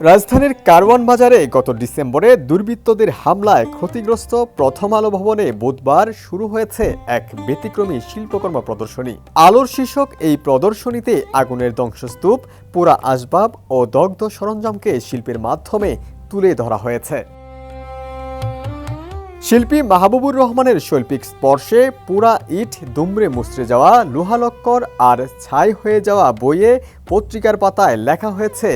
রাজধানীর কারওয়ান বাজারে গত ডিসেম্বরে দুর্বৃত্তদের হামলায় ক্ষতিগ্রস্ত প্রথম আলো ভবনে বুধবার শুরু হয়েছে এক ব্যতিক্রমী শিল্পকর্ম প্রদর্শনী। আলোর শীর্ষক এই প্রদর্শনীতে আগুনের ধ্বংসস্তূপ, পোড়া আসবাব ও দগ্ধ সরঞ্জামকে শিল্পের মাধ্যমে তুলে ধরা হয়েছে। শিল্পী মাহবুবুর রহমানের শৈল্পিক স্পর্শে পুরা ইট দুমড়ে মুচড়ে যাওয়া, লোহালক্কর আর ছাই হয়ে যাওয়া বইয়ে পত্রিকার পাতায় লেখা হয়েছে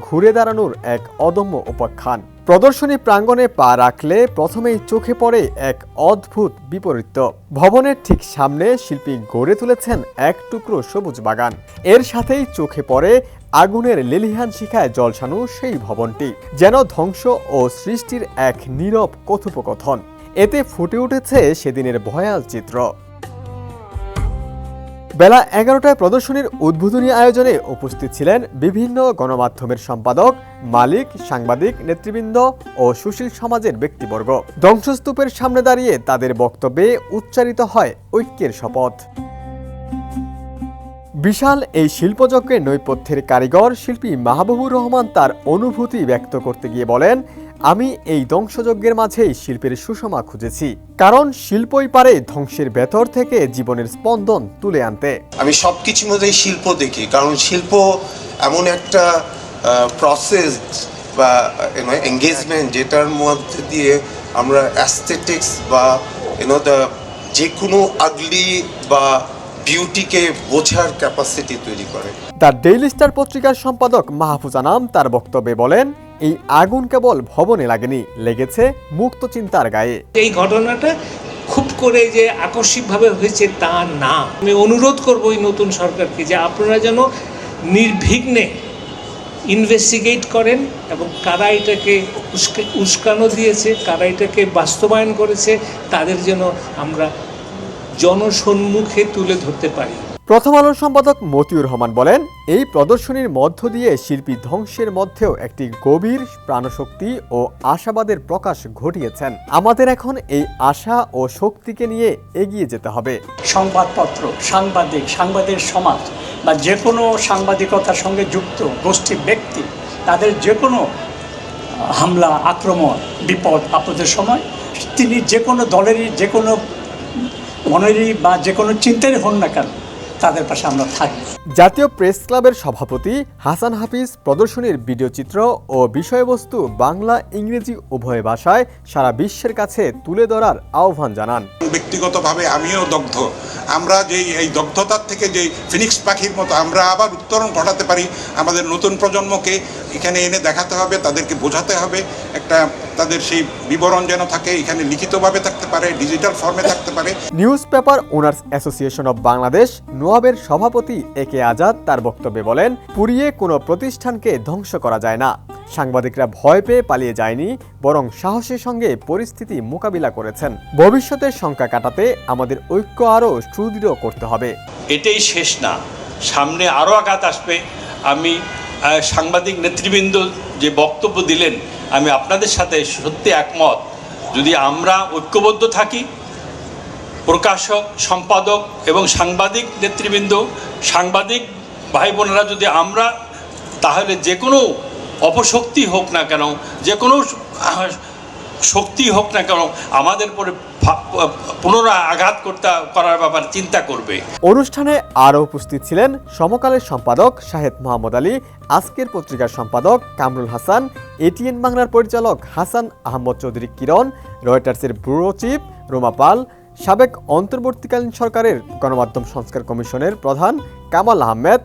ঘুরে দাঁড়ানোর এক অদম্য উপাখ্যান। প্রদর্শনী প্রাঙ্গণে পা রাখলে প্রথমেই চোখে পড়ে এক অদ্ভুত বিপরীত্য। ভবনের ঠিক সামনে শিল্পী গড়ে তুলেছেন এক টুকরো সবুজ বাগান। এর সাথেই চোখে পড়ে আগুনের লেলিহান শিখায় ঝলসানো সেই ভবনটি, যেন ধ্বংস ও সৃষ্টির এক নীরব কথোপকথন। এতে ফুটে উঠেছে সেদিনের ভয়াল চিত্র। বেলা 11টায় প্রদর্শনীর উদ্বোধনী আয়োজনে উপস্থিত ছিলেন বিভিন্ন গণমাধ্যমের সম্পাদক, মালিক, সাংবাদিক, নেতৃবৃন্দ ও সুশীল সমাজের ব্যক্তিবর্গ। ধ্বংসস্তূপের সামনে দাঁড়িয়ে তাদের বক্তব্যে উচ্চারিত হয় ঐক্যের শপথ। বিশাল এই শিল্পযজ্ঞের নৈপথ্যের কারিগর শিল্পী মাহবুবুর রহমান তার অনুভূতি ব্যক্ত করতে গিয়ে বলেন, আমি এই ধ্বংসযজ্ঞের মাঝেই শিল্পের সুষমা খুঁজেছি, কারণ শিল্পই পারে ধ্বংসের ভেতর থেকে জীবনের স্পন্দন তুলে আনতে। আমি সবকিছুর মধ্যে শিল্প দেখি, কারণ শিল্প এমন একটা প্রসেস বা এঙ্গেজমেন্ট যেটার মধ্যে দিয়ে আমরা অ্যাস্থেটিক্স বা যে কোনো আগলি বা বিউটিকে বোঝার ক্যাপাসিটি তৈরি করে। দ্য ডেইলি স্টার পত্রিকার সম্পাদক মাহফুজ আনাম তার বক্তব্যে বলেন, এই আগুন কেবল ভবনে লাগেনি, লেগেছে মুক্ত চিন্তার গায়ে। এই ঘটনাটা খুব করে যে আকস্মিকভাবে হয়েছে তা না। আমি অনুরোধ করব এই নতুন সরকারকে যে আপনারা যেন নির্বিঘ্নে ইনভেস্টিগেট করেন এবং কারা এটাকে উস্কানো দিয়েছে, কারা এটাকে বাস্তবায়ন করেছে, তাদের যেন আমরা জনসম্মুখে তুলে ধরতে পারি। প্রথম আলোর সম্পাদক মতিউর রহমান বলেন, এই প্রদর্শনীর মধ্য দিয়ে শিল্পী ধ্বংসের মধ্যেও একটি গভীর প্রাণশক্তি ও আশাবাদের প্রকাশ ঘটিয়েছেন। আমাদের এখন এই আশা ও শক্তিকে নিয়ে এগিয়ে যেতে হবে। সংবাদপত্র, সাংবাদিক সমাজ বা যে কোনো সাংবাদিকতার সঙ্গে যুক্ত গোষ্ঠী, ব্যক্তি, তাদের যে কোনো হামলা, আক্রমণ, বিপদ আপদের সময় তিনি যে কোনো দলেরই, যে কোনো মনেরই বা যে কোনো চিন্তারই হন না কেন, তাদের পাশে আমরা থাকি। জাতীয় প্রেস ক্লাবের সভাপতি হাসান হাফিজ প্রদর্শনীর ভিডিও চিত্র ও বিষয়বস্তু বাংলা, ইংরেজি উভয় ভাষায় সারা বিশ্বের কাছে তুলে ধরার আহ্বান জানান। ব্যক্তিগতভাবে আমিও দগ্ধ। আমরা এই দগ্ধতার থেকে যে ফিনিক্স পাখির মতো আমরা আবার উত্তরণ ঘটাতে পারি, আমাদের নতুন প্রজন্মকে এখানে এনে দেখাতে হবে, তাদেরকে বোঝাতে হবে। একটা তাদের সেই বিবরণ যেন থাকে, এখানে লিখিতভাবে থাকতে পারে, ডিজিটাল ফর্মে থাকতে পারে। News paper owners association of Bangladesh নোয়াবের সভাপতি একে আজাদ তার বক্তব্যে বলেন, পুড়িয়ে কোনো প্রতিষ্ঠানকে ধ্বংস করা যায় না। সাংবাদিকরা ভয় পেয়ে পালিয়ে যায়নি, বরং সাহসের সঙ্গে পরিস্থিতি মোকাবিলা করেছেন। ভবিষ্যতের শঙ্কা কাটাতে আমাদের ঐক্য আরও সুদৃঢ় করতে হবে। এটাই শেষ না, সামনে আরও আঘাত আসবে। আমি সাংবাদিক নেতৃবৃন্দ যে বক্তব্য দিলেন, আমি আপনাদের সাথে সত্যি একমত। যদি আমরা ঐক্যবদ্ধ থাকি, প্রকাশক, সম্পাদক এবং সাংবাদিক নেতৃবৃন্দ, সাংবাদিক ভাই বোনেরা যদি আমরা, তাহলে যে কোনো অপশক্তি হোক না কেন, যে কোনো শক্তি হোক না কেন, আমাদের পরে পুনরায় আঘাত করার ব্যাপারে চিন্তা করবে। অনুষ্ঠানে আরও উপস্থিত ছিলেন সমকালের সম্পাদক শাহেদ মোহাম্মদ আলী, আজকের পত্রিকার সম্পাদক কামরুল হাসান, এটিএন বাংলার পরিচালক হাসান আহমদ চৌধুরী কিরণ, রয়টার্সের ব্যুরো চিফ রোমা পাল, সাবেক অন্তর্বর্তীকালীন সরকারের গণমাধ্যম সংস্কার কমিশনের প্রধান কামাল আহমেদ,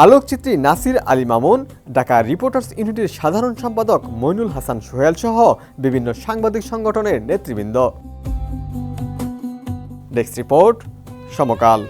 আলোকচিত্রী নাসির আলী মামুন, ঢাকা রিপোর্টার্স ইউনিটির সাধারণ সম্পাদক মইনুল হাসান সোহেল সহ বিভিন্ন সাংবাদিক সংগঠনের নেতৃবৃন্দ। ডেস্ক রিপোর্ট, সমকাল।